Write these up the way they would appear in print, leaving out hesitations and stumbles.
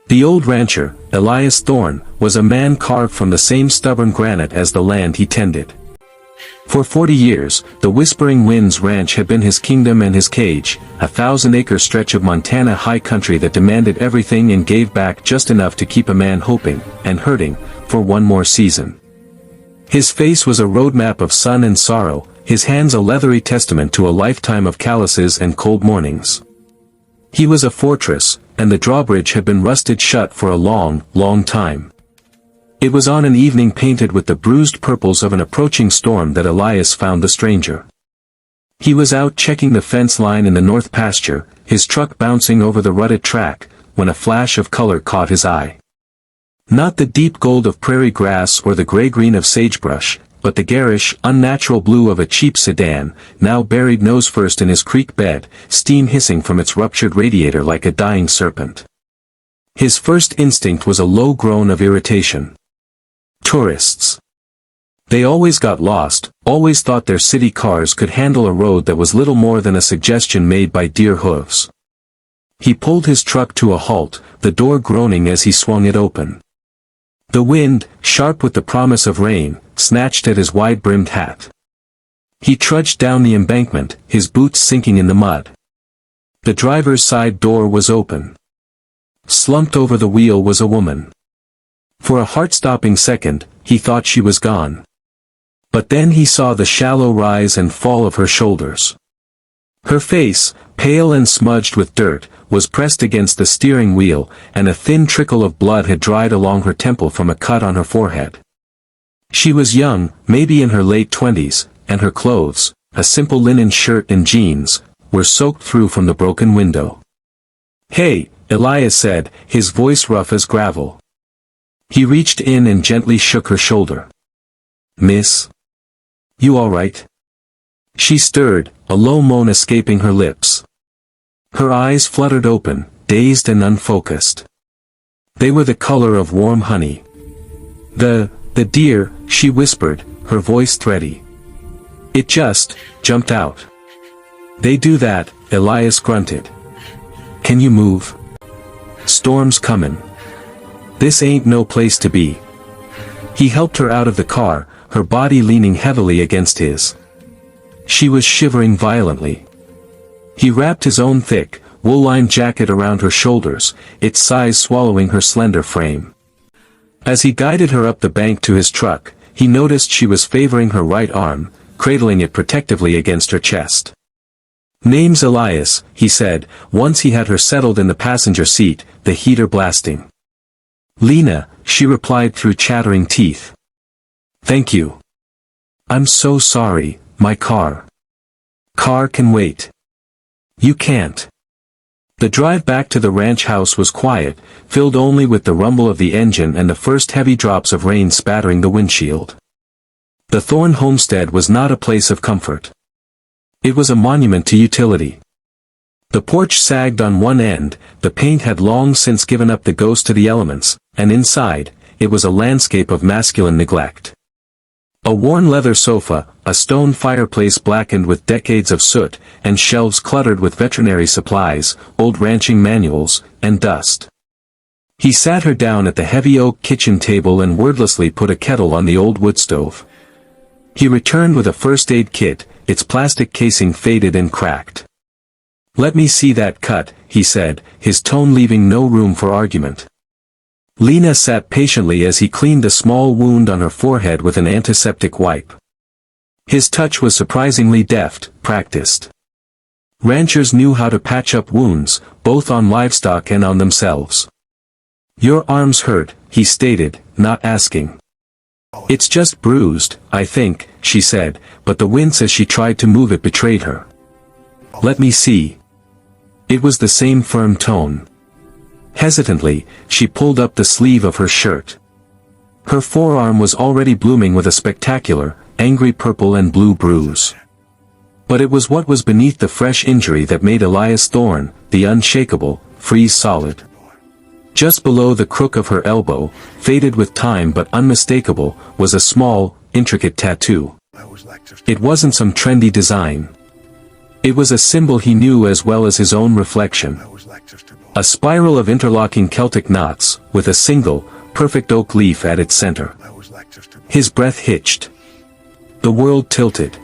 The old rancher, Elias Thorne, was a man carved from the same stubborn granite as the land he tended. For 40 years, the Whispering Winds Ranch had been his kingdom and his cage, a 1,000-acre stretch of Montana high country that demanded everything and gave back just enough to keep a man hoping, and hurting, for one more season. His face was a roadmap of sun and sorrow, his hands a leathery testament to a lifetime of calluses and cold mornings. He was a fortress, and the drawbridge had been rusted shut for a long, long time. It was on an evening painted with the bruised purples of an approaching storm that Elias found the stranger. He was out checking the fence line in the north pasture, his truck bouncing over the rutted track, when a flash of color caught his eye. Not the deep gold of prairie grass or the gray-green of sagebrush, but the garish, unnatural blue of a cheap sedan, now buried nose-first in his creek bed, steam hissing from its ruptured radiator like a dying serpent. His first instinct was a low groan of irritation. Tourists. They always got lost, always thought their city cars could handle a road that was little more than a suggestion made by deer hooves. He pulled his truck to a halt, the door groaning as he swung it open. The wind, sharp with the promise of rain, snatched at his wide-brimmed hat. He trudged down the embankment, his boots sinking in the mud. The driver's side door was open. Slumped over the wheel was a woman. For a heart-stopping second, he thought she was gone. But then he saw the shallow rise and fall of her shoulders. Her face, pale and smudged with dirt, was pressed against the steering wheel, and a thin trickle of blood had dried along her temple from a cut on her forehead. She was young, maybe in her late 20s, and her clothes, a simple linen shirt and jeans, were soaked through from the broken window. "Hey," Elias said, his voice rough as gravel. He reached in and gently shook her shoulder. "Miss? You all right?" She stirred, a low moan escaping her lips. Her eyes fluttered open, dazed and unfocused. They were the color of warm honey. The deer," she whispered, her voice thready. "It just jumped out." "They do that," Elias grunted. "Can you move? Storm's comin'. This ain't no place to be." He helped her out of the car, her body leaning heavily against his. She was shivering violently. He wrapped his own thick, wool-lined jacket around her shoulders, its size swallowing her slender frame. As he guided her up the bank to his truck, he noticed she was favoring her right arm, cradling it protectively against her chest. "Name's Elias," he said, once he had her settled in the passenger seat, the heater blasting. "Lena," she replied through chattering teeth. "Thank you. I'm so sorry, my car can wait." "You can't." The drive back to the ranch house was quiet, filled only with the rumble of the engine and the first heavy drops of rain spattering the windshield. The Thorne homestead was not a place of comfort. It was a monument to utility. The porch sagged on one end, the paint had long since given up the ghost to the elements, and inside, it was a landscape of masculine neglect. A worn leather sofa, a stone fireplace blackened with decades of soot, and shelves cluttered with veterinary supplies, old ranching manuals, and dust. He sat her down at the heavy oak kitchen table and wordlessly put a kettle on the old wood stove. He returned with a first aid kit, its plastic casing faded and cracked. "Let me see that cut," he said, his tone leaving no room for argument. Lena sat patiently as he cleaned the small wound on her forehead with an antiseptic wipe. His touch was surprisingly deft, practiced. Ranchers knew how to patch up wounds, both on livestock and on themselves. "Your arm's hurt," he stated, not asking. "It's just bruised, I think," she said, but the wince as she tried to move it betrayed her. "Let me see." It was the same firm tone. Hesitantly, she pulled up the sleeve of her shirt. Her forearm was already blooming with a spectacular, angry purple and blue bruise. But it was what was beneath the fresh injury that made Elias Thorne, the unshakable, freeze solid. Just below the crook of her elbow, faded with time but unmistakable, was a small, intricate tattoo. It wasn't some trendy design. It was a symbol he knew as well as his own reflection. A spiral of interlocking Celtic knots, with a single, perfect oak leaf at its center. His breath hitched. The world tilted.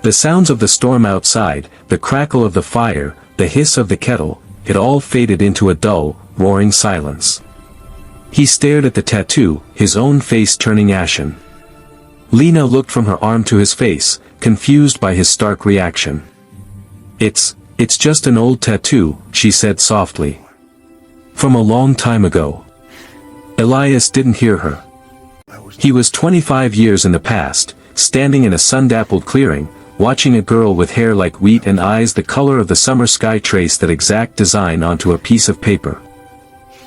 The sounds of the storm outside, the crackle of the fire, the hiss of the kettle, it all faded into a dull, roaring silence. He stared at the tattoo, his own face turning ashen. Lena looked from her arm to his face, confused by his stark reaction. It's just an old tattoo, she said softly. From a long time ago. Elias didn't hear her. He was 25 years in the past, standing in a sun-dappled clearing, watching a girl with hair like wheat and eyes the color of the summer sky trace that exact design onto a piece of paper.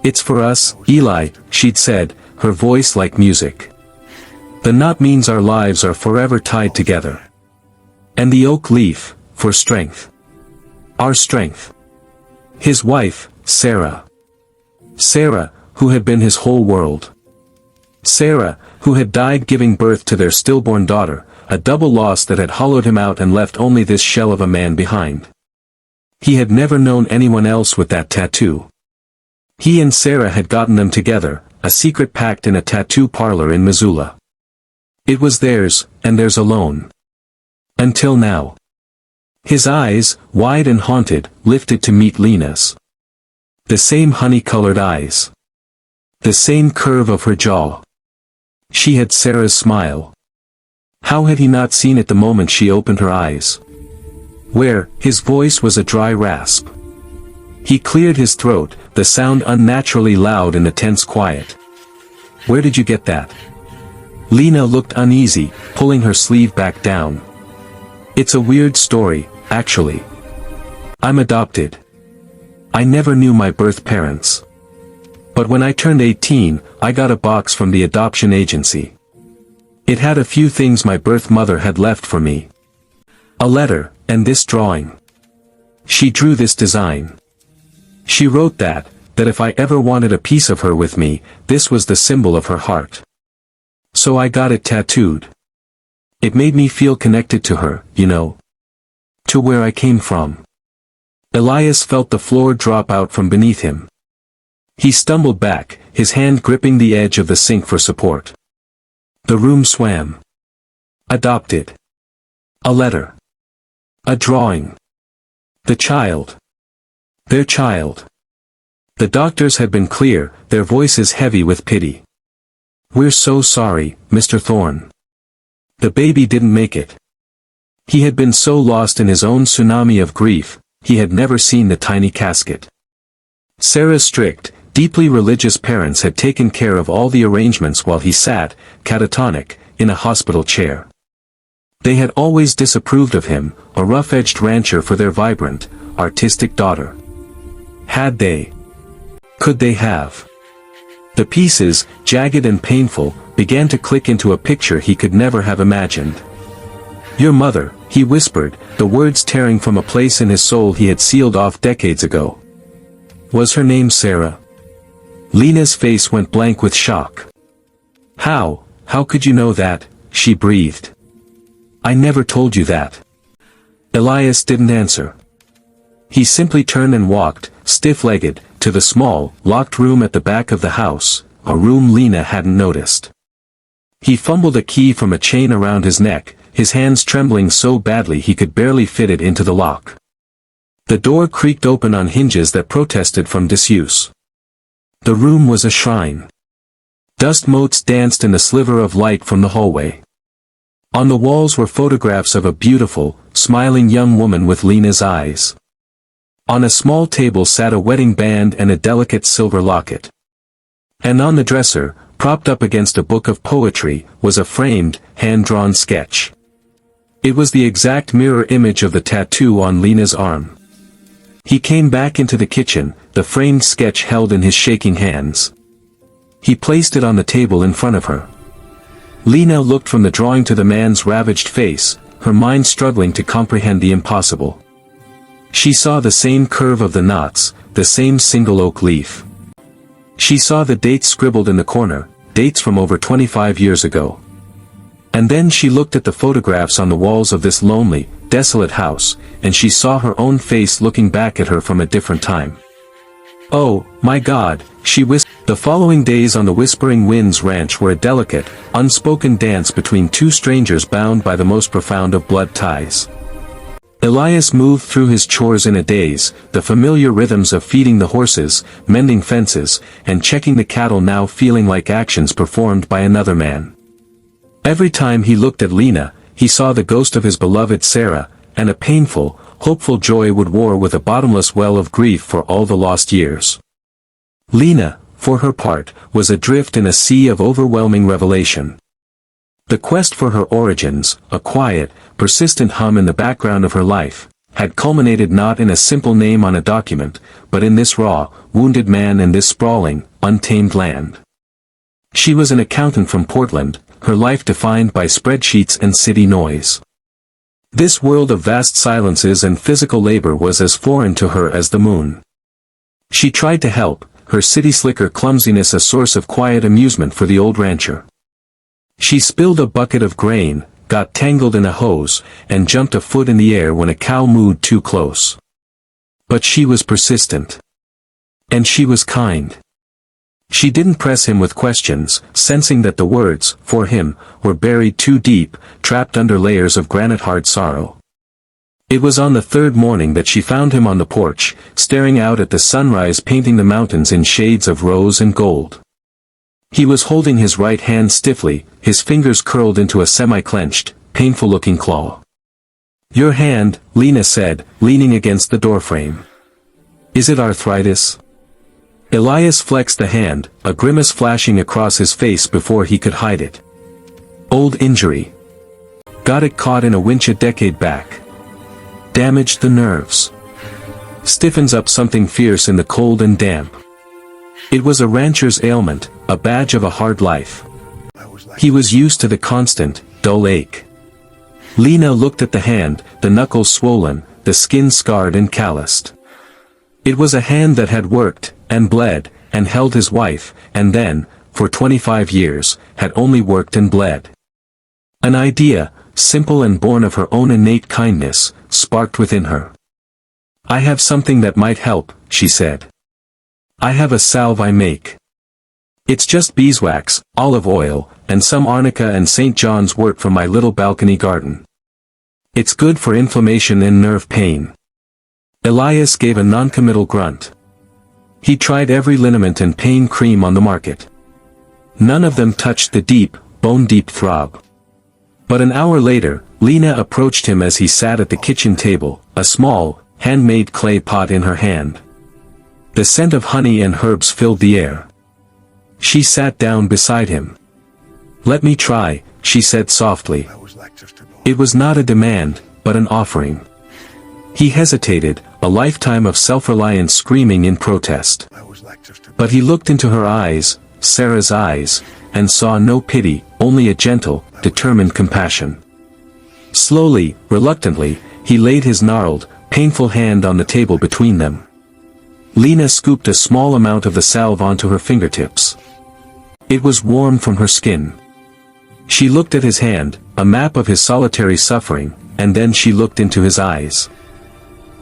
"It's for us, Eli," she'd said, her voice like music. "The knot means our lives are forever tied together. And the oak leaf, for strength. Our strength." His wife, Sarah. Sarah, who had been his whole world. Sarah, who had died giving birth to their stillborn daughter, a double loss that had hollowed him out and left only this shell of a man behind. He had never known anyone else with that tattoo. He and Sarah had gotten them together, a secret pact in a tattoo parlor in Missoula. It was theirs, and theirs alone. Until now. His eyes, wide and haunted, lifted to meet Lena's. The same honey-colored eyes. The same curve of her jaw. She had Sarah's smile. How had he not seen it the moment she opened her eyes? Where, his voice was a dry rasp. He cleared his throat, the sound unnaturally loud in the tense quiet. "Where did you get that?" Lena looked uneasy, pulling her sleeve back down. "It's a weird story, actually. I'm adopted. I never knew my birth parents. But when I turned 18, I got a box from the adoption agency. It had a few things my birth mother had left for me. A letter, and this drawing. She drew this design. She wrote that if I ever wanted a piece of her with me, this was the symbol of her heart. So I got it tattooed. It made me feel connected to her, you know. To where I came from." Elias felt the floor drop out from beneath him. He stumbled back, his hand gripping the edge of the sink for support. The room swam. Adopted. A letter. A drawing. The child. Their child. The doctors had been clear, their voices heavy with pity. "We're so sorry, Mr. Thorne. The baby didn't make it." He had been so lost in his own tsunami of grief, he had never seen the tiny casket. Sarah's strict, deeply religious parents had taken care of all the arrangements while he sat, catatonic, in a hospital chair. They had always disapproved of him, a rough-edged rancher for their vibrant, artistic daughter. Had they? Could they have? The pieces, jagged and painful, began to click into a picture he could never have imagined. "Your mother," he whispered, the words tearing from a place in his soul he had sealed off decades ago. "Was her name Sarah?" Lena's face went blank with shock. How could you know that?" she breathed. "I never told you that." Elias didn't answer. He simply turned and walked, stiff-legged, to the small, locked room at the back of the house, a room Lena hadn't noticed. He fumbled a key from a chain around his neck, his hands trembling so badly he could barely fit it into the lock. The door creaked open on hinges that protested from disuse. The room was a shrine. Dust motes danced in the sliver of light from the hallway. On the walls were photographs of a beautiful, smiling young woman with Lena's eyes. On a small table sat a wedding band and a delicate silver locket. And on the dresser, propped up against a book of poetry, was a framed, hand-drawn sketch. It was the exact mirror image of the tattoo on Lena's arm. He came back into the kitchen, the framed sketch held in his shaking hands. He placed it on the table in front of her. Lena looked from the drawing to the man's ravaged face, her mind struggling to comprehend the impossible. She saw the same curve of the knots, the same single oak leaf. She saw the dates scribbled in the corner, dates from over 25 years ago. And then she looked at the photographs on the walls of this lonely, desolate house, and she saw her own face looking back at her from a different time. "Oh, my God," she whispered. The following days on the Whispering Winds Ranch were a delicate, unspoken dance between two strangers bound by the most profound of blood ties. Elias moved through his chores in a daze, the familiar rhythms of feeding the horses, mending fences, and checking the cattle now feeling like actions performed by another man. Every time he looked at Lena, he saw the ghost of his beloved Sarah, and a painful, hopeful joy would war with a bottomless well of grief for all the lost years. Lena, for her part, was adrift in a sea of overwhelming revelation. The quest for her origins, a quiet, persistent hum in the background of her life, had culminated not in a simple name on a document, but in this raw, wounded man in this sprawling, untamed land. She was an accountant from Portland, her life defined by spreadsheets and city noise. This world of vast silences and physical labor was as foreign to her as the moon. She tried to help, her city slicker clumsiness a source of quiet amusement for the old rancher. She spilled a bucket of grain, got tangled in a hose, and jumped a foot in the air when a cow mooed too close. But she was persistent. And she was kind. She didn't press him with questions, sensing that the words, for him, were buried too deep, trapped under layers of granite-hard sorrow. It was on the third morning that she found him on the porch, staring out at the sunrise painting the mountains in shades of rose and gold. He was holding his right hand stiffly, his fingers curled into a semi-clenched, painful-looking claw. "Your hand," Lena said, leaning against the doorframe. "Is it arthritis?" Elias flexed the hand, a grimace flashing across his face before he could hide it. "Old injury. Got it caught in a winch a decade back. Damaged the nerves. Stiffens up something fierce in the cold and damp." It was a rancher's ailment, a badge of a hard life. He was used to the constant, dull ache. Lena looked at the hand, the knuckles swollen, the skin scarred and calloused. It was a hand that had worked, and bled, and held his wife, and then, for 25 years, had only worked and bled. An idea, simple and born of her own innate kindness, sparked within her. "I have something that might help," she said. "I have a salve I make. It's just beeswax, olive oil, and some arnica and St. John's wort from my little balcony garden. It's good for inflammation and nerve pain." Elias gave a noncommittal grunt. He tried every liniment and pain cream on the market. None of them touched the deep, bone-deep throb. But an hour later, Lena approached him as he sat at the kitchen table, a small, handmade clay pot in her hand. The scent of honey and herbs filled the air. She sat down beside him. "Let me try," she said softly. It was not a demand, but an offering. He hesitated, a lifetime of self-reliance screaming in protest. But he looked into her eyes, Sarah's eyes, and saw no pity, only a gentle, determined compassion. Slowly, reluctantly, he laid his gnarled, painful hand on the table between them. Lena scooped a small amount of the salve onto her fingertips. It was warm from her skin. She looked at his hand, a map of his solitary suffering, and then she looked into his eyes.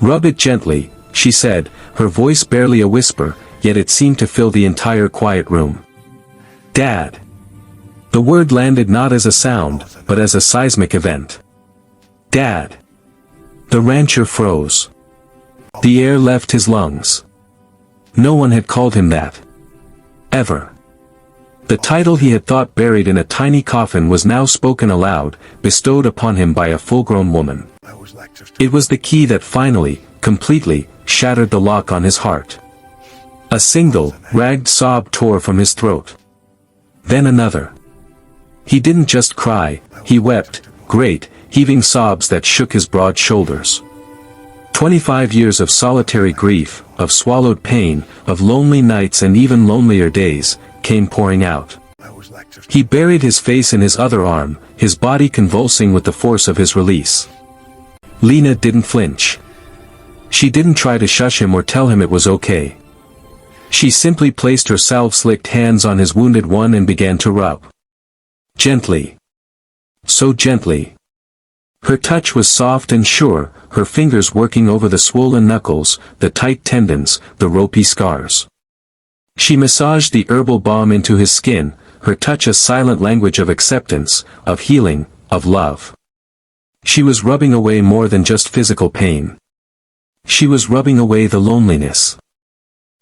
"Rub it gently," she said, her voice barely a whisper, yet it seemed to fill the entire quiet room. "Dad." The word landed not as a sound, but as a seismic event. "Dad." The rancher froze. The air left his lungs. No one had called him that. Ever. The title he had thought buried in a tiny coffin was now spoken aloud, bestowed upon him by a full-grown woman. It was the key that finally, completely, shattered the lock on his heart. A single, ragged sob tore from his throat. Then another. He didn't just cry, he wept, great, heaving sobs that shook his broad shoulders. 25 years of solitary grief, of swallowed pain, of lonely nights and even lonelier days, came pouring out. He buried his face in his other arm, his body convulsing with the force of his release. Lena didn't flinch. She didn't try to shush him or tell him it was okay. She simply placed her salve-slicked hands on his wounded one and began to rub. Gently. So gently. Her touch was soft and sure, her fingers working over the swollen knuckles, the tight tendons, the ropey scars. She massaged the herbal balm into his skin, her touch a silent language of acceptance, of healing, of love. She was rubbing away more than just physical pain. She was rubbing away the loneliness.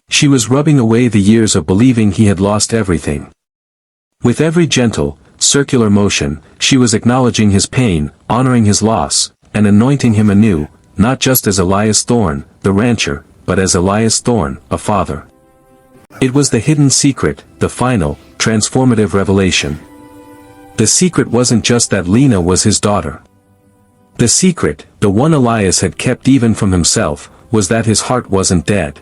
She was rubbing away the years of believing he had lost everything. With every gentle, circular motion, she was acknowledging his pain, honoring his loss, and anointing him anew, not just as Elias Thorne, the rancher, but as Elias Thorne, a father. It was the hidden secret, the final, transformative revelation. The secret wasn't just that Lena was his daughter. The secret, the one Elias had kept even from himself, was that his heart wasn't dead.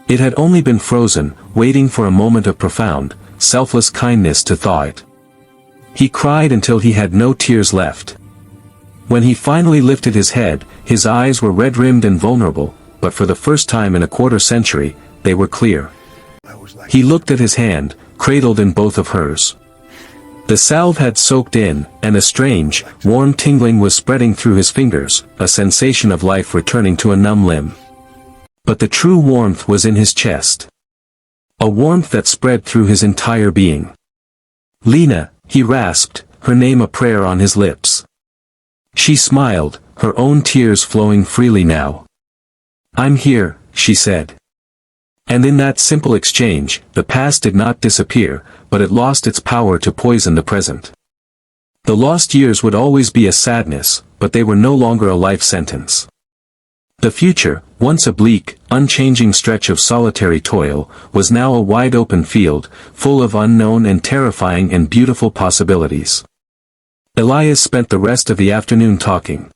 It had only been frozen, waiting for a moment of profound, selfless kindness to thaw it. He cried until he had no tears left. When he finally lifted his head, his eyes were red-rimmed and vulnerable, but for the first time in a quarter century, they were clear. He looked at his hand, cradled in both of hers. The salve had soaked in, and a strange, warm tingling was spreading through his fingers, a sensation of life returning to a numb limb. But the true warmth was in his chest. A warmth that spread through his entire being. "Lena," he rasped, her name a prayer on his lips. She smiled, her own tears flowing freely now. "I'm here," she said. And in that simple exchange, the past did not disappear, but it lost its power to poison the present. The lost years would always be a sadness, but they were no longer a life sentence. The future, once a bleak, unchanging stretch of solitary toil, was now a wide-open field, full of unknown and terrifying and beautiful possibilities. Elias spent the rest of the afternoon talking.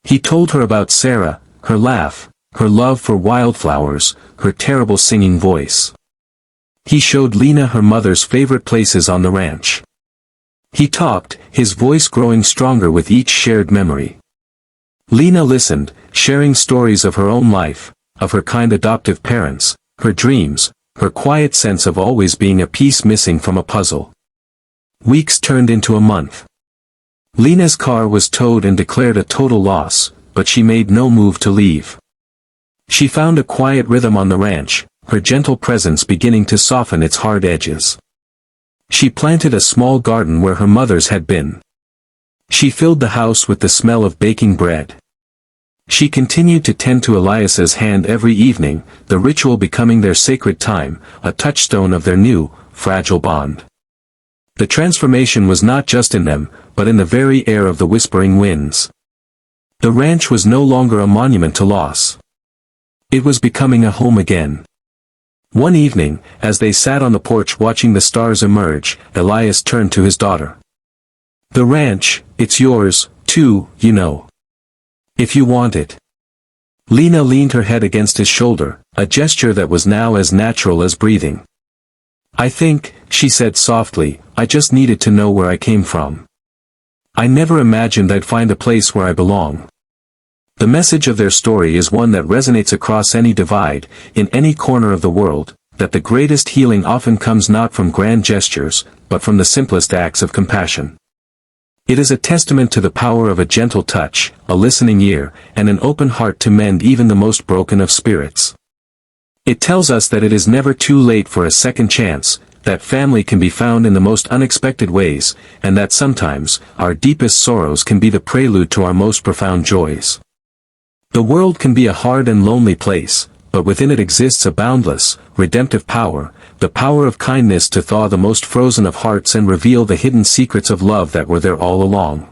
He told her about Sarah, her laugh, her love for wildflowers, her terrible singing voice. He showed Lena her mother's favorite places on the ranch. He talked, his voice growing stronger with each shared memory. Lena listened, sharing stories of her own life, of her kind adoptive parents, her dreams, her quiet sense of always being a piece missing from a puzzle. Weeks turned into a month. Lena's car was towed and declared a total loss, but she made no move to leave. She found a quiet rhythm on the ranch, her gentle presence beginning to soften its hard edges. She planted a small garden where her mother's had been. She filled the house with the smell of baking bread. She continued to tend to Elias's hand every evening, the ritual becoming their sacred time, a touchstone of their new, fragile bond. The transformation was not just in them, but in the very air of the whispering winds. The ranch was no longer a monument to loss. It was becoming a home again. One evening, as they sat on the porch watching the stars emerge, Elias turned to his daughter. "The ranch, it's yours, too, you know. If you want it." Lena leaned her head against his shoulder, a gesture that was now as natural as breathing. "I think," she said softly, "I just needed to know where I came from. I never imagined I'd find a place where I belong." The message of their story is one that resonates across any divide, in any corner of the world, that the greatest healing often comes not from grand gestures, but from the simplest acts of compassion. It is a testament to the power of a gentle touch, a listening ear, and an open heart to mend even the most broken of spirits. It tells us that it is never too late for a second chance, that family can be found in the most unexpected ways, and that sometimes, our deepest sorrows can be the prelude to our most profound joys. The world can be a hard and lonely place, but within it exists a boundless, redemptive power, the power of kindness to thaw the most frozen of hearts and reveal the hidden secrets of love that were there all along.